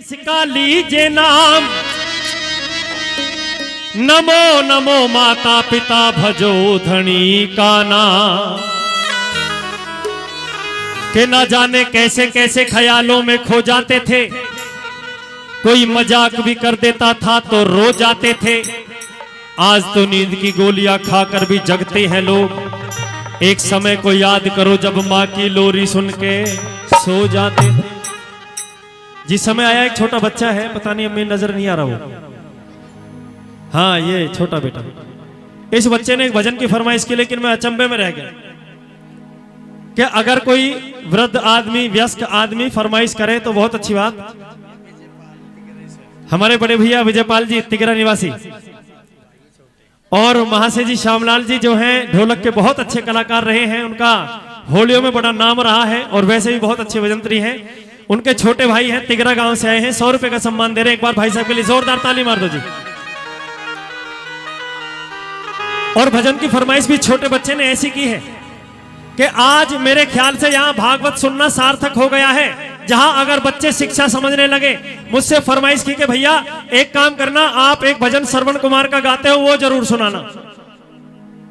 इसका लीजिए नाम, नमो नमो माता पिता भजो धनी का नाम। कि न जाने कैसे कैसे ख्यालों में खो जाते थे, कोई मजाक भी कर देता था तो रो जाते थे। आज तो नींद की गोलियां खाकर भी जगते हैं लोग। एक समय को याद करो जब माँ की लोरी सुन के सो जाते थे। जिस समय आया एक छोटा बच्चा है, पता नहीं अम्मी नजर नहीं आ रहा वो, हाँ ये छोटा बेटा। इस बच्चे ने एक भजन की फरमाइश की, लेकिन मैं अचंभे में रह गया कि अगर कोई वृद्ध आदमी वयस्क आदमी फरमाइश करे तो बहुत अच्छी बात। हमारे बड़े भैया विजयपाल जी तिगरा निवासी और महाशय जी श्यामलाल जी जो हैं ढोलक के बहुत अच्छे कलाकार रहे हैं, उनका होलियों में बड़ा नाम रहा है और वैसे भी बहुत अच्छे भजंत्री हैं। उनके छोटे भाई हैं, तिगरा गांव से आए हैं, 100 रुपए का सम्मान दे रहे हैं। एक बार भाई साहब के लिए जोरदार ताली मार दो जी। और भजन की फरमाइश भी छोटे बच्चे ने ऐसी की है कि आज मेरे ख्याल से यहाँ भागवत सुनना सार्थक हो गया है। जहां अगर बच्चे शिक्षा समझने लगे, मुझसे फरमाइश की कि भैया एक काम करना, आप एक भजन श्रवण कुमार का गाते हो वो जरूर सुनाना।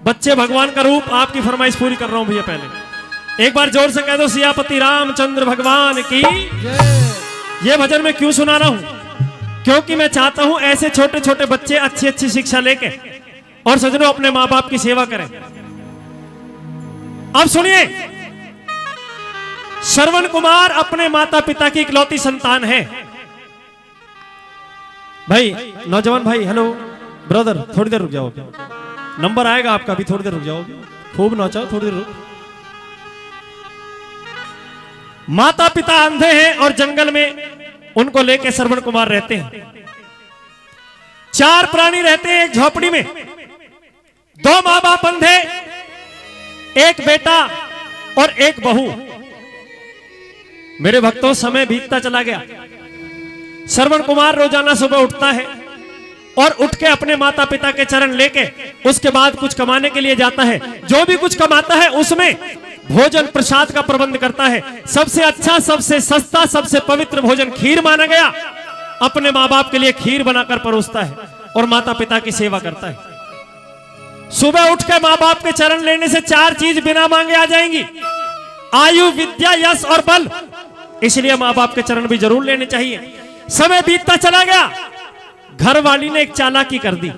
बच्चे भगवान का रूप, आपकी फरमाइश पूरी कर रहा हूं भैया। पहले एक बार जोर से कह दो सियापति रामचंद्र भगवान की। ये भजन मैं क्यों सुना रहा हूं? क्योंकि मैं चाहता हूं ऐसे छोटे छोटे बच्चे अच्छी अच्छी शिक्षा लेके और सजनों अपने मां बाप की सेवा करें। अब सुनिए, श्रवण कुमार अपने माता पिता की इकलौती संतान है। भाई नौजवान भाई, हेलो ब्रदर, थोड़ी देर रुक जाओ, नंबर आएगा आपका भी, थोड़ी देर रुक जाओ, खूब नाचाओ, थोड़ी देर रुक। माता पिता अंधे हैं और जंगल में उनको लेके श्रवण कुमार रहते हैं। 4 प्राणी रहते हैं एक झोपड़ी में, 2 मां बाप अंधे, एक बेटा और एक बहू। मेरे भक्तों, समय बीतता चला गया। श्रवण कुमार रोजाना सुबह उठता है और उठ के अपने माता पिता के चरण लेके उसके बाद कुछ कमाने के लिए जाता है। जो भी कुछ कमाता है उसमें भोजन प्रसाद का प्रबंध करता है। सबसे अच्छा, सबसे सस्ता, सबसे पवित्र भोजन खीर माना गया। अपने माँ बाप के लिए खीर बनाकर परोसता है और माता पिता की सेवा करता है। सुबह उठ के माँ बाप के चरण लेने से 4 चीज बिना मांगे आ जाएंगी: आयु, विद्या, यश और बल। इसलिए माँ बाप के चरण भी जरूर लेने चाहिए। समय बीतता चला गया, घर वाली ने एक चालाकी कर दी।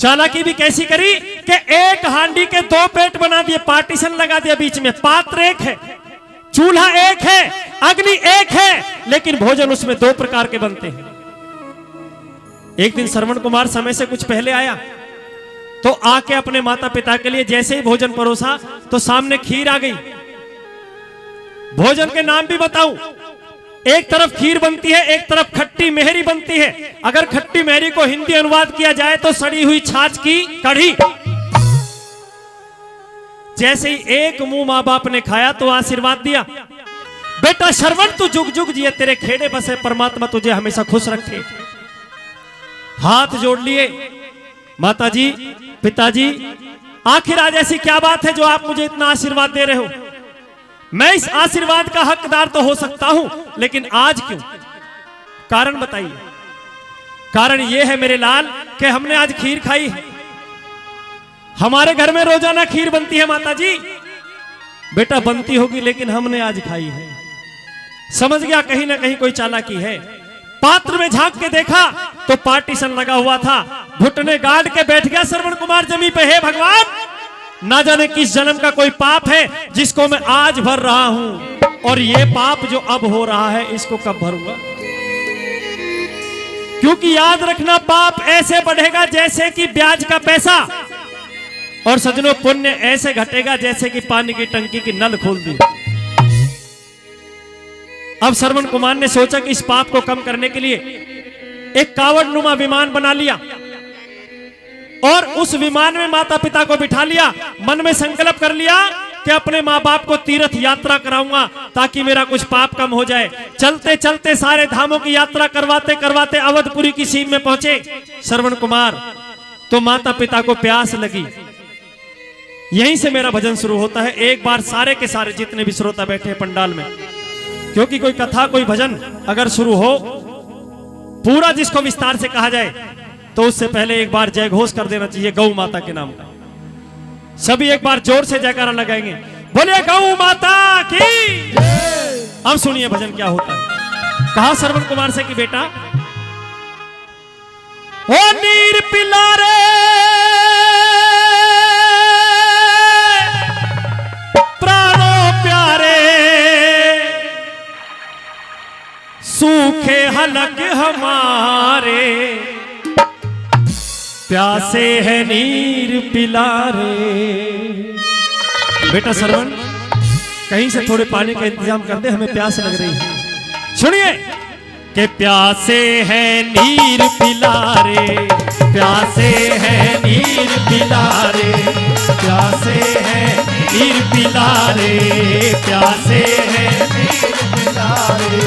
चालाकी भी कैसी करी कि एक हांडी के 2 पेट बना दिए, पार्टीशन लगा दिया बीच में। पात्र एक है, चूल्हा एक है, अग्नि एक है, लेकिन भोजन उसमें 2 प्रकार के बनते हैं। एक दिन श्रवण कुमार समय से कुछ पहले आया तो आके अपने माता पिता के लिए जैसे ही भोजन परोसा तो सामने खीर आ गई। भोजन के नाम भी बताऊं, एक तरफ खीर बनती है, एक तरफ खट्टी मेहरी बनती है। अगर खट्टी मेहरी को हिंदी अनुवाद किया जाए तो सड़ी हुई छाछ की कढ़ी। जैसे ही एक मुंह मां बाप ने खाया तो आशीर्वाद दिया, बेटा श्रवण तू जुग जुग जिए, तेरे खेड़े बसे परमात्मा तुझे हमेशा खुश रखे। हाथ जोड़ लिए, माता जी, पिताजी, आखिर आज ऐसी क्या बात है जो आप मुझे इतना आशीर्वाद दे रहे हो? मैं इस आशीर्वाद का हकदार तो हो सकता हूं, लेकिन आज क्यों? कारण बताइए। कारण यह है मेरे लाल कि हमने आज खीर खाई है। हमारे घर में रोजाना खीर बनती है माता जी। बेटा बनती होगी, लेकिन हमने आज खाई है। समझ गया कहीं ना कहीं कोई चालाकी है। पात्र में झांक के देखा तो पार्टीशन लगा हुआ था। घुटने गाड़ के बैठ गया श्रवण कुमार जमीन पे। हे भगवान, ना जाने किस जन्म का कोई पाप है जिसको मैं आज भर रहा हूं, और ये पाप जो अब हो रहा है इसको कब भरूंगा? क्योंकि याद रखना, पाप ऐसे बढ़ेगा जैसे कि ब्याज का पैसा, और सजनों पुण्य ऐसे घटेगा जैसे कि पानी की टंकी की नल खोल दी। अब श्रवण कुमार ने सोचा कि इस पाप को कम करने के लिए एक कावड़ नुमा विमान बना लिया और उस विमान में माता पिता को बिठा लिया। मन में संकल्प कर लिया कि अपने माँ बाप को तीर्थ यात्रा कराऊंगा ताकि मेरा कुछ पाप कम हो जाए। चलते चलते सारे धामों की यात्रा करवाते करवाते अवधपुरी की सीम में पहुंचे श्रवण कुमार। तो माता पिता को प्यास लगी। यहीं से मेरा भजन शुरू होता है। एक बार सारे के सारे जितने भी श्रोता बैठे हैं पंडाल में, क्योंकि कोई कथा कोई भजन अगर शुरू हो पूरा जिसको विस्तार से कहा जाए तो उससे पहले एक बार जय घोष कर देना चाहिए गौ माता के नाम का। सभी एक बार जोर से जयकारा लगाएंगे, बोलिए गौ माता की। अब सुनिए भजन क्या होता है। कहा श्रवण कुमार से कि बेटा ओ नीर पिला रे प्राणों प्यारे, सूखे हलक हमारे, प्यासे है नीर पिला रे। बेटा श्रवण कहीं से थोड़े पानी का इंतजाम कर दे, हमें प्यास लग रही है। सुनिए कि प्यासे है नीर पिला रे, प्यासे है नीर पिला रे, प्यासे है नीर पिला रे, प्यासे है नीर पिला रे।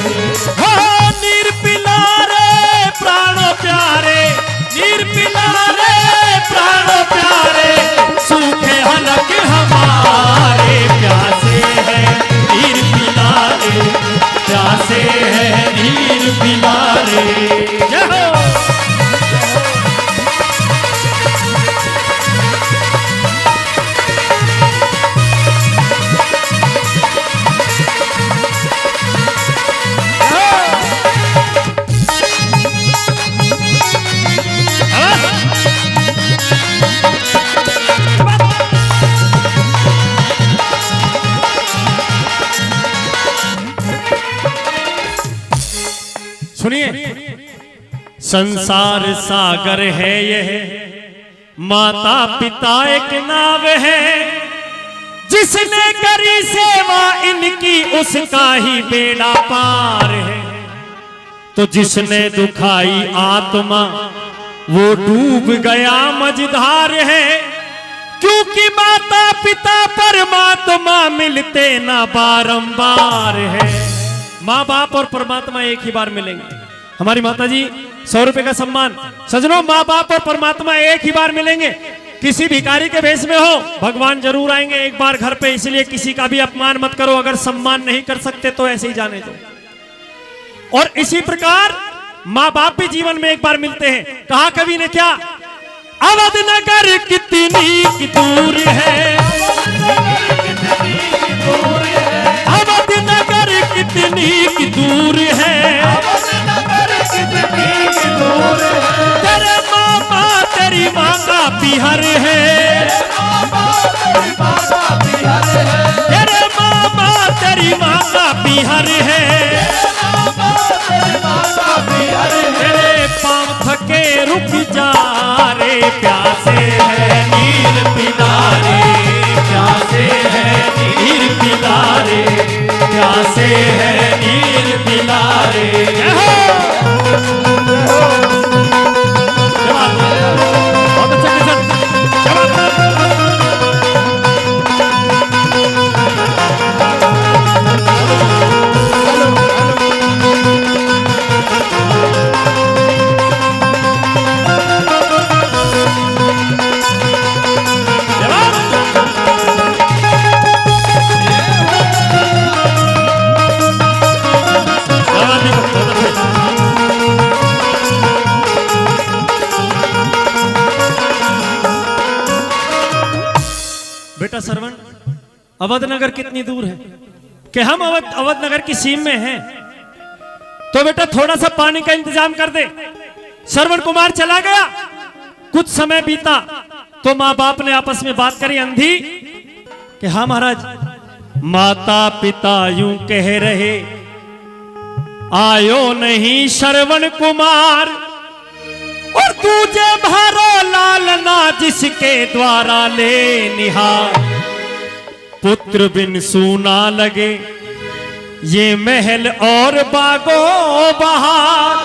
हो नीर पिला रे प्राणों प्यारे, नीर पिला रे प्राणों प्यारे, सूखे हलक हमारे, प्यासे है नीर पिला रे, प्यासे है नीर पिला रे। सुनिए संसार सागर है यह, माता पिता एक नाव है, जिसने करी सेवा इनकी उसका ही बेड़ा पार है। तो जिसने दुखाई आत्मा वो डूब गया मझधार है, क्योंकि माता पिता परमात्मा मिलते ना बारंबार है। माँ बाप और परमात्मा एक ही बार मिलेंगे। हमारी माता जी 100 रुपए का सम्मान। सजनों माँ बाप और परमात्मा एक ही बार मिलेंगे। किसी भिखारी के भेष में हो भगवान जरूर आएंगे एक बार घर पे, इसलिए किसी का भी अपमान मत करो। अगर सम्मान नहीं कर सकते तो ऐसे ही जाने दो। और इसी प्रकार माँ बाप भी जीवन में एक बार मिलते हैं। कहा कवि ने क्या, अवध नगर कितनी दूर है, अवध नगर कितनी दूर है, तेरे मामा तेरी माँ का पिहर है, तेरे मामा तेरी माँ का पिहर है, तेरे पाँव थके रुक जा रे, प्यासे है नीर पिला रे, प्यासे है नीर पिला रे, प्यासे है नीर पिला रे। बहुत अच्छा किशन, बेटा श्रवण अवध नगर कितनी दूर है कि हम अवध नगर की सीम में हैं। तो बेटा थोड़ा सा पानी का इंतजाम कर दे। श्रवण कुमार चला गया। कुछ समय बीता तो माँ बाप ने आपस में बात करी अंधी कि हाँ महाराज, माता पिता यूं कह रहे आयो नहीं श्रवण कुमार, और तुझे भरो लालना जिसके द्वारा ले निहार, पुत्र बिन सूना लगे ये महल और बागो बहार,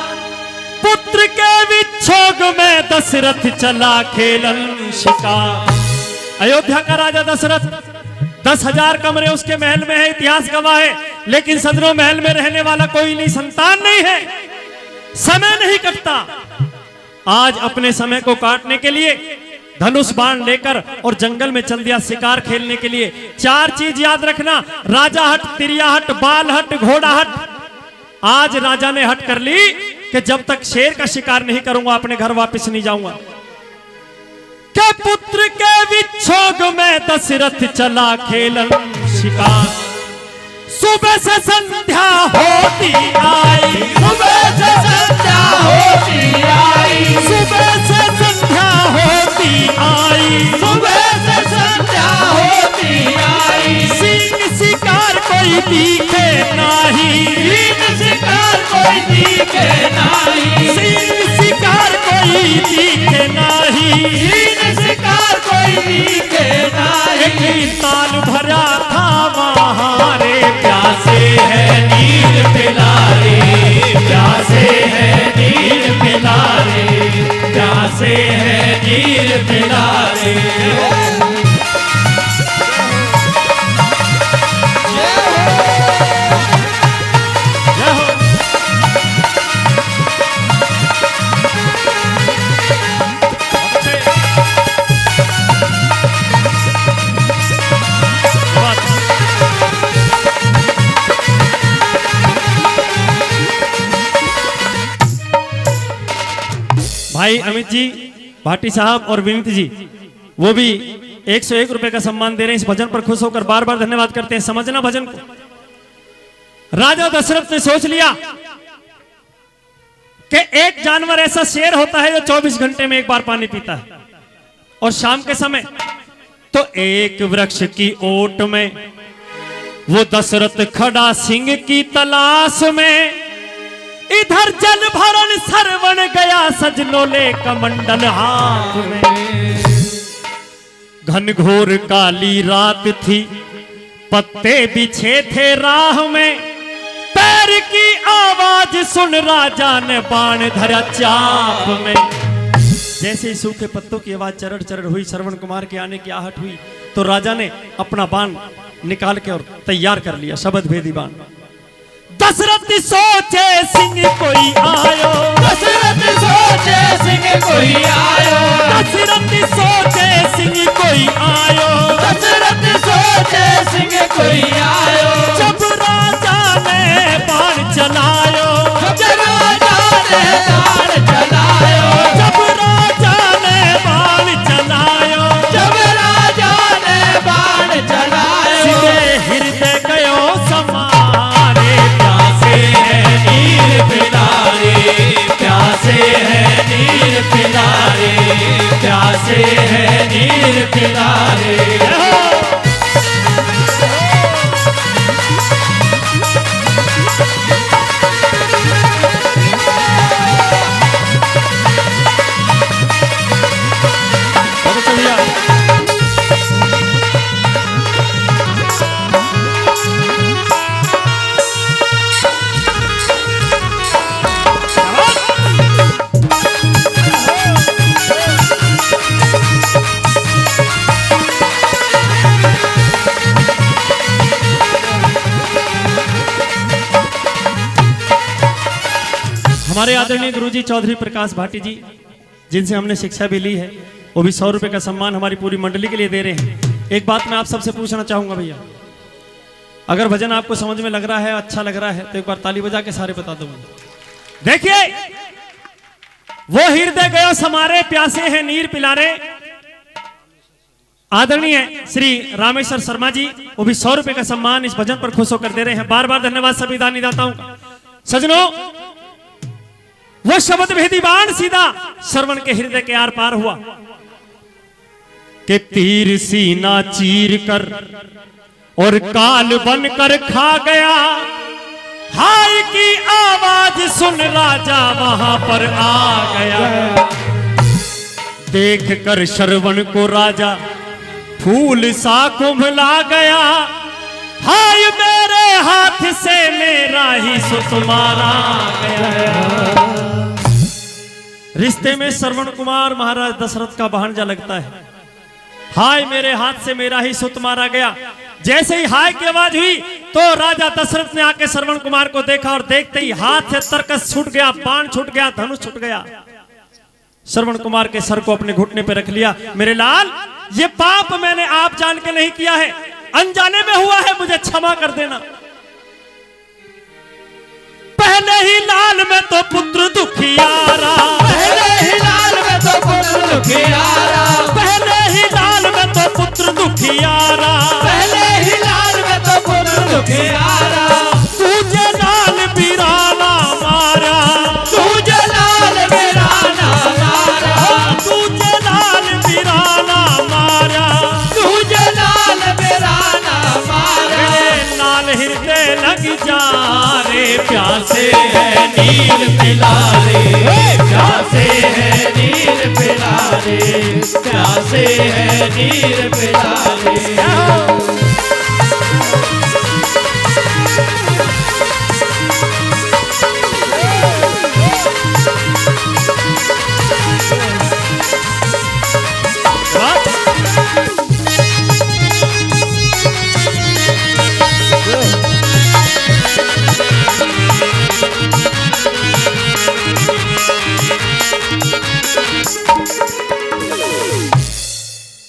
पुत्र के विच्छोग में दशरथ चला खेलन शिकार। अयोध्या का राजा दशरथ 10,000 कमरे उसके महल में है, इतिहास गवाह है, लेकिन सदरों महल में रहने वाला कोई नहीं, संतान नहीं है, समय नहीं कटता। आज अपने समय को काटने के लिए धनुष बाण लेकर और जंगल में चल दिया शिकार खेलने के लिए। 4 चीज याद रखना, राजा हट, तिरिया हट, बाल हट, घोड़ा हट। आज राजा ने हट कर ली कि जब तक शेर का शिकार नहीं करूंगा अपने घर वापस नहीं जाऊंगा। के पुत्र के विच्छोग में दशरथ चला खेलन शिकार। सुबह से संध्या होती आई, सुबह से संध्या होती आई, सुबह से संध्या होती आई, सुबह से संध्या होती आई। सिंह शिकार कोई दिखे नाही, सिंह शिकार कोई दिखे नाही, सिंह शिकार कोई दिखे नाही। सिंह शिकार कोई दिखे नाही। ताल भरा था वहाँ रे, प्यासे है नीर पिलारे, प्यासे है नीर पिलारे, प्यासे है नीर पिलारे। भाई अमित जी, भाटी साहब और विनीत जी, वो भी 101 रुपए का सम्मान दे रहे हैं। इस भजन पर खुश होकर बार बार धन्यवाद करते हैं। समझना भजन को। राजा दशरथ ने सोच लिया कि एक जानवर ऐसा शेर होता है जो 24 घंटे में एक बार पानी पीता है, और शाम के समय तो एक वृक्ष की ओट में वो दशरथ खड़ा सिंह की तलाश में। इधर जल भरन सरवण गया सजनोले कमंडल हाथ में। घनघोर काली रात थी, पत्ते बिछे थे राह में। पैर की आवाज सुन राजा ने बाण धरा चाप में। जैसे ही सूखे पत्तों की आवाज चरड़ चरड़ हुई, श्रवण कुमार के आने की आहट हुई, तो राजा ने अपना बाण निकाल के और तैयार कर लिया, शब्द भेदी बाण। दशरथ सोचे सिंह कोई आयो, दशरथ सोचे सिंह कोई आयो, दशरथ सोचे सिंह कोई आयो, दशरथ सोचे सिंह कोई आयो। जब राजा ने बाण चलायो, जब राजा ने बाण चलायो, जब राजा ने बाण चलायो, जब राजा ने बाण चलायो। सीधे हृदय गयो समा। प्यासे है नीर पिलारे, प्यासे है नीर पिलारे। हमारे आदरणीय गुरुजी चौधरी प्रकाश भाटी जी, जिनसे हमने शिक्षा भी ली है, वो भी 100 रुपए का सम्मान हमारी पूरी मंडली के लिए दे रहे हैं। एक बात मैं आप सबसे पूछना चाहूंगा भैया, अगर भजन आपको समझ में लग रहा है, अच्छा लग रहा है, तो एक बार ताली बजा के सारे बता दो। देखिए, वो हृदय गयो समारे, प्यासे हैं नीर पिलारे। आदरणीय श्री रामेश्वर शर्मा जी, वो भी 100 रुपए का सम्मान इस भजन पर खुश होकर दे रहे हैं। बार बार धन्यवाद सभी दानीदाताओं का। सजनों, वो शब्द भेदी बाण सीधा श्रवण के हृदय के आर पार हुआ कि तीर सीना चीर कर और काल बनकर खा गया। हाय की आवाज सुन राजा वहां पर आ गया। देख कर श्रवण को राजा फूल सा कुंभला गया। हाय मेरे हाथ से मेरा ही सुत मारा गया। रिश्ते में श्रवण कुमार महाराज दशरथ का भांजा लगता है। हाय मेरे हाथ से मेरा ही सुत मारा गया। जैसे ही हाय की आवाज हुई तो राजा दशरथ ने आके श्रवण कुमार को देखा और देखते ही हाथ से तरकस छूट गया, बाण छूट गया, धनुष छूट गया। श्रवण कुमार के सर को अपने घुटने पर रख लिया। मेरे लाल, ये पाप मैंने आप जान के नहीं किया है, अनजाने में हुआ है, मुझे क्षमा कर देना। पहले ही लाल में तो पुत्र दुखियारा, पहले ही लाल में तो पुत्र दुखियारा, पहले ही लाल में तो पुत्र दुखियारा, पहले ही लाल में तो पुत्र दुखियारा। तुझे लाल बीराना मारा, तुझे लाल बीराना मारा, तुझे लाल बीराना मारा, तुझे लाल बीराना मारा। मेरे लाल हृदय लग जा रे, प्यासे है नील पिला रे, प्यासे है नील पिला रे, प्यासे है नील पिला रे।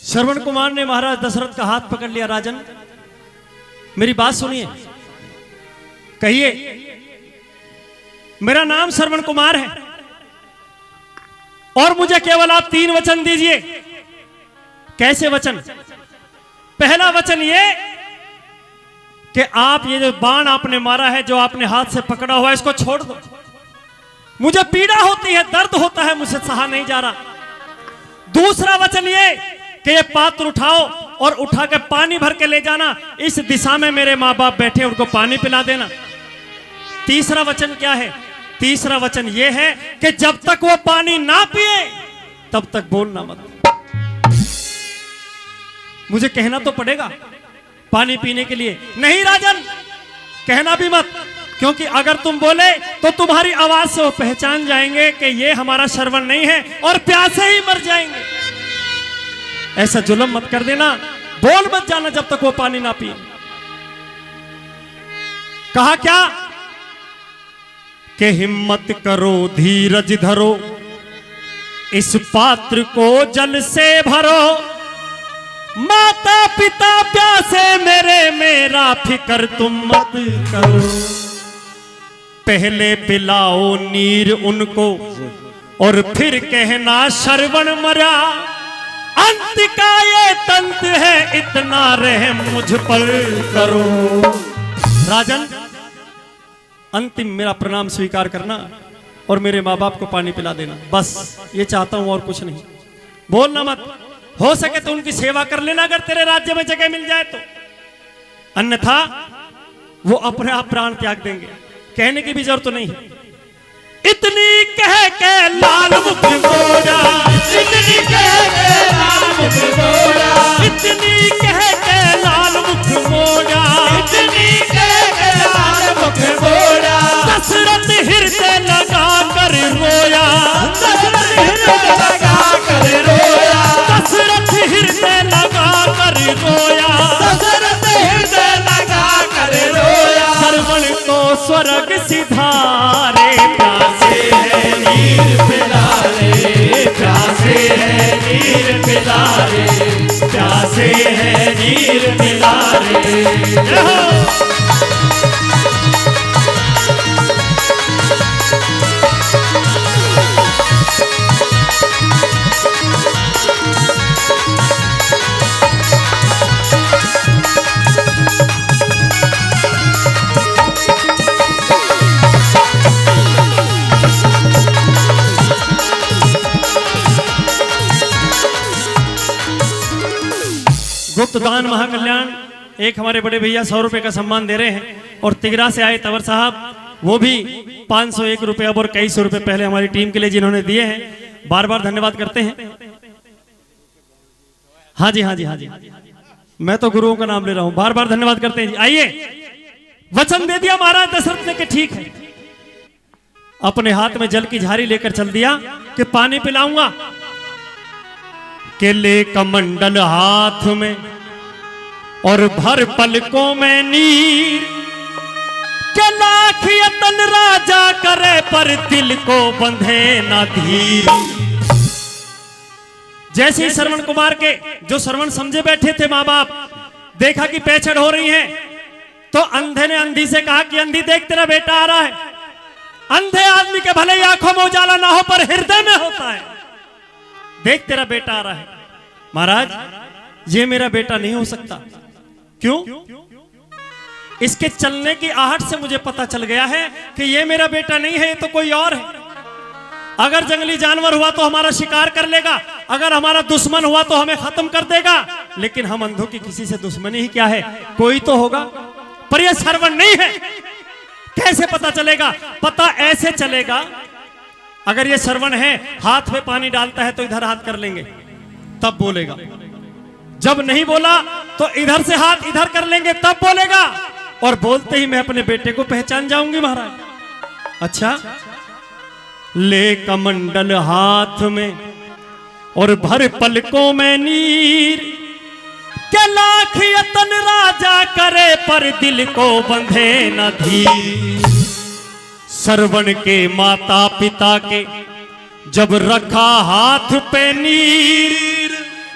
श्रवण कुमार ने महाराज दशरथ का हाथ पकड़ लिया। राजन, मेरी बात सुनिए, कहिए मेरा नाम श्रवण कुमार है और मुझे केवल आप 3 वचन दीजिए। कैसे वचन? पहला वचन ये कि आप ये जो बाण आपने मारा है, जो आपने हाथ से पकड़ा हुआ है, इसको छोड़ दो। मुझे पीड़ा होती है, दर्द होता है, मुझसे सहा नहीं जा रहा। दूसरा वचन ये कि ये पात्र उठाओ और उठा के पानी भर के ले जाना, इस दिशा में मेरे माँ बाप बैठे, उनको पानी पिला देना। तीसरा वचन क्या है? तीसरा वचन ये है कि जब तक वो पानी ना पिए तब तक बोलना मत। मुझे कहना तो पड़ेगा पानी पीने के लिए। नहीं राजन, कहना भी मत, क्योंकि अगर तुम बोले तो तुम्हारी आवाज से वो पहचान जाएंगे कि ये हमारा श्रवण नहीं है और प्यासे ही मर जाएंगे। ऐसा जुल्म मत कर देना, बोल मत जाना जब तक वो पानी ना पिए। कहा क्या कि हिम्मत करो, धीरज धरो, इस पात्र को जल से भरो। माता पिता प्यासे मेरे, मेरा फिक्र तुम मत करो। पहले पिलाओ नीर उनको और फिर कहना श्रवण मरा। अंत का ये तंत्र है, इतना रहम मुझ पर करो। राजन, अंतिम मेरा प्रणाम स्वीकार करना और मेरे माँ बाप को पानी पिला देना, बस ये चाहता हूं और कुछ नहीं। बोलना मत, हो सके तो उनकी सेवा कर लेना अगर तेरे राज्य में जगह मिल जाए तो, अन्यथा वो अपने आप प्राण त्याग देंगे। कहने की भी जरूरत नहीं है। इतनी कह के लाल मुख मोड़ा, इतनी कह के लाल मुख मोड़ा, इतनी कह के लाल मुख मोड़ा, इतनी कह के लाल मुख मोड़ा। दशरथ हृदय लगा कर रोया, दशरथ हृदय लगा कर रोया, दशरथ हृदय लगा कर रोया, दशरथ हृदय लगा कर रोया। श्रवण को स्वर्ग सिधारे, प्यासे है नीर पिला रे, प्यासे है नीर पिला रे, प्यासे है नीर पिला रे। गुप्त दान महाकल्याण एक हमारे बड़े भैया 100 रुपए का सम्मान दे रहे हैं, और तिगरा से आए तंवर साहब, वो भी 501 रुपए अब और कई सौ रुपए पहले हमारी टीम के लिए जिन्होंने दिए हैं, बार बार धन्यवाद करते हैं। हाँ जी, हाँ जी, हाँ जी, मैं तो गुरुओं का नाम ले रहा हूं, बार बार धन्यवाद करते हैं जी। आइए, वचन दे दिया महाराज दशरथ ने कि ठीक है, अपने हाथ में जल की झारी लेकर चल दिया कि पानी पिलाऊंगा। केले कमंडल हाथ में और भर पलकों में नीर, के लाख यतन राजा करे पर दिल को बंधे ना धीर। जैसे ही श्रवण कुमार के जो श्रवण समझे बैठे थे माँ बाप, देखा कि पेचड़ हो रही है, तो अंधे ने अंधी से कहा कि अंधी देख तेरा बेटा आ रहा है। अंधे आदमी के भले ही आंखों में उजाला ना हो पर हृदय में होता है। देख तेरा बेटा आ रहा है। महाराज ये मेरा बेटा नहीं हो सकता। क्यों? इसके चलने की आहट से मुझे पता चल गया है कि ये मेरा बेटा नहीं है, ये तो कोई और है। अगर जंगली जानवर हुआ तो हमारा शिकार कर लेगा, अगर हमारा दुश्मन हुआ तो हमें खत्म कर देगा, लेकिन हम अंधों की किसी से दुश्मनी ही क्या है, कोई तो होगा। पर यह श्रवण नहीं है। कैसे पता चलेगा? पता ऐसे चलेगा, अगर ये श्रवण है, हाथ में पानी डालता है तो इधर हाथ कर लेंगे तब बोलेगा, जब नहीं बोला तो इधर से हाथ इधर कर लेंगे तब बोलेगा, और बोलते ही मैं अपने बेटे को पहचान जाऊंगी महाराज। अच्छा, ले कमंडल हाथ में और भर पलकों में नीर, के लाख यतन राजा करे पर दिल को बंधे न धीर। श्रवण के माता पिता के जब रखा हाथ पे नीर,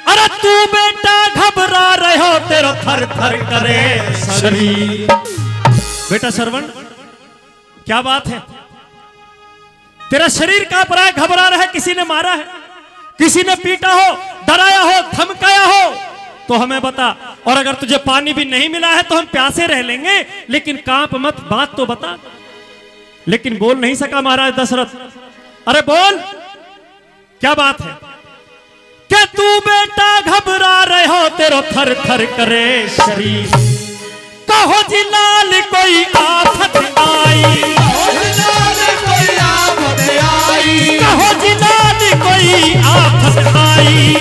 अरे तू बेटा घबरा रहे हो, तेरा थर थर करे शरीर। बेटा श्रवण, क्या बात है? तेरा शरीर कांप रहा है, घबरा रहा है। किसी ने मारा है, किसी ने पीटा हो, डराया हो, धमकाया हो तो हमें बता। और अगर तुझे पानी भी नहीं मिला है तो हम प्यासे रह लेंगे, लेकिन कांप मत, बात तो बता। लेकिन बोल नहीं सका महाराज दशरथ। अरे बोल, क्या बात है? क्या तू बेटा घबरा रहे हो, तेरा थर थर करे शरीर। कहो जी लाल कोई आफत आई, कहो जी लाल कोई आफत आई।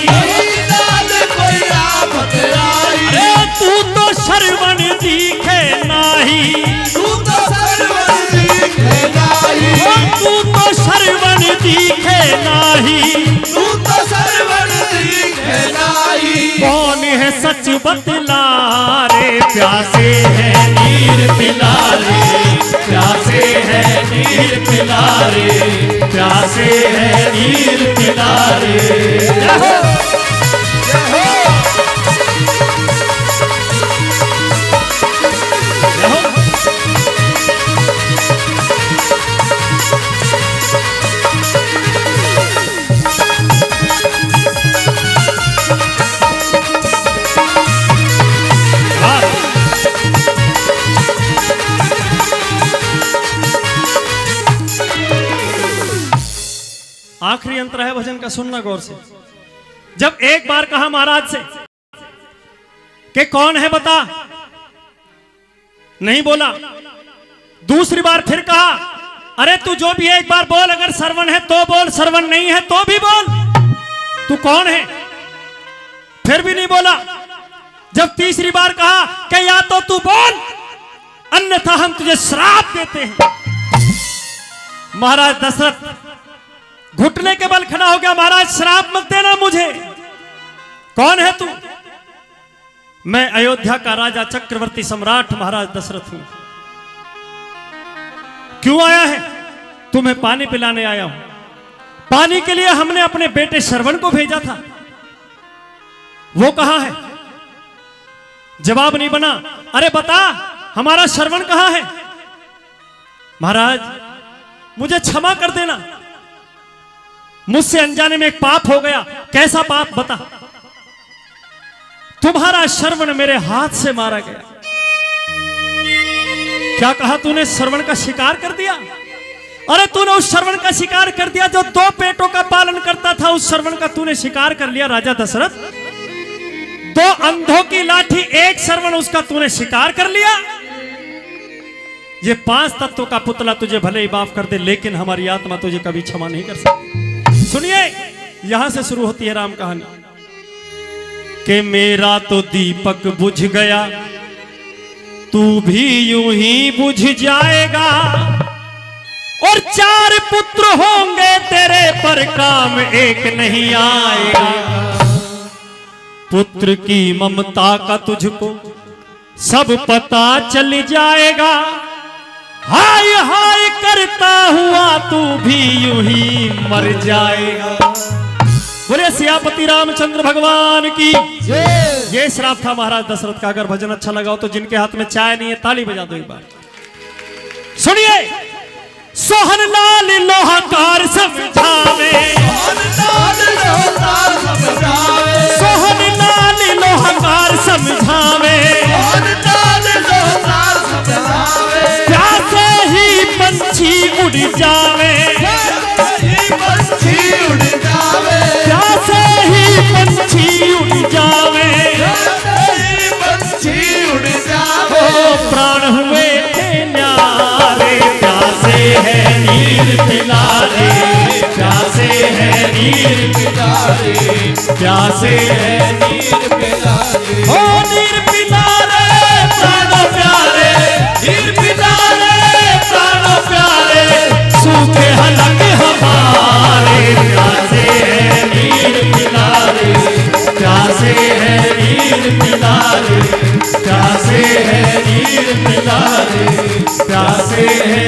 अरे तू तो श्रवण दिखे नाही, तू तो श्रवण दिखे नाही। कौन है सच बतला रे, प्यासे है नीर पिला रे, प्यासे है नीर पिला रे, प्यासे है नीर पिला रे। आखिरी अंतर है भजन का, सुनना गौर से। जब एक बार कहा महाराज से कि कौन है बता, नहीं बोला। दूसरी बार फिर कहा, अरे तू जो भी है एक बार बोल, अगर श्रवण है तो बोल, श्रवण नहीं है तो भी बोल, तू कौन है? फिर भी नहीं बोला। जब तीसरी बार कहा कि या तो तू बोल, अन्यथा हम तुझे श्राप देते हैं। महाराज दशरथ घुटने के बल खड़ा हो गया। महाराज श्राप मत देना मुझे। कौन है तू? मैं अयोध्या का राजा चक्रवर्ती सम्राट महाराज दशरथ हूं। क्यों आया है? तुम्हें पानी पिलाने आया हूं। पानी के लिए हमने अपने बेटे श्रवण को भेजा था, वो कहां है? जवाब नहीं बना। अरे बता, हमारा श्रवण कहां है? महाराज मुझे क्षमा कर देना, मुझसे अनजाने में एक पाप हो गया। कैसा पाप बता? तुम्हारा श्रवण मेरे हाथ से मारा गया। क्या कहा तूने? श्रवण का शिकार कर दिया? अरे तूने उस श्रवण का शिकार कर दिया जो 2 पेटों का पालन करता था। उस श्रवण का तूने शिकार कर लिया राजा दशरथ। 2 अंधों की लाठी, 1 श्रवण, उसका तूने शिकार कर लिया। ये 5 तत्वों का पुतला तुझे भले ही माफ कर दे, लेकिन हमारी आत्मा तुझे कभी क्षमा नहीं कर सकती। सुनिए, यहां से शुरू होती है राम कहानी कि मेरा तो दीपक बुझ गया, तू भी यूं ही बुझ जाएगा, और 4 पुत्र होंगे तेरे पर काम एक नहीं आएगा। पुत्र की ममता का तुझको सब पता चल जाएगा, हाय हाय करता हुआ तू भी यूं ही मर जाएगा। बोले सियापति रामचंद्र भगवान की। जय। ये श्राप था महाराज दशरथ का। अगर भजन अच्छा लगा हो तो जिनके हाथ में चाय नहीं है ताली बजा दो एक बार। सुनिए, सोहन लाल लोहाकार समझावे, सोहन लाल लोहाकार समझावे, प्यासे ही पंछी उड़ जावे, प्यासे ही पंछी उड़ जावे, ओ प्राण हुए थे न्यारे, प्यासे है नीर पिलारे, प्यासे है नीर पिलारे, प्यासे है नीर पिलारे, ओ नीर पिलारे प्राणों प्यारे, नीर पिलारे प्राणों प्यारे, सूखे हलक हमारे, प्यासे है नीर पिलारे, प्यासे है नीर पिलारे, प्यासे है नीर पिलारे, प्यासे है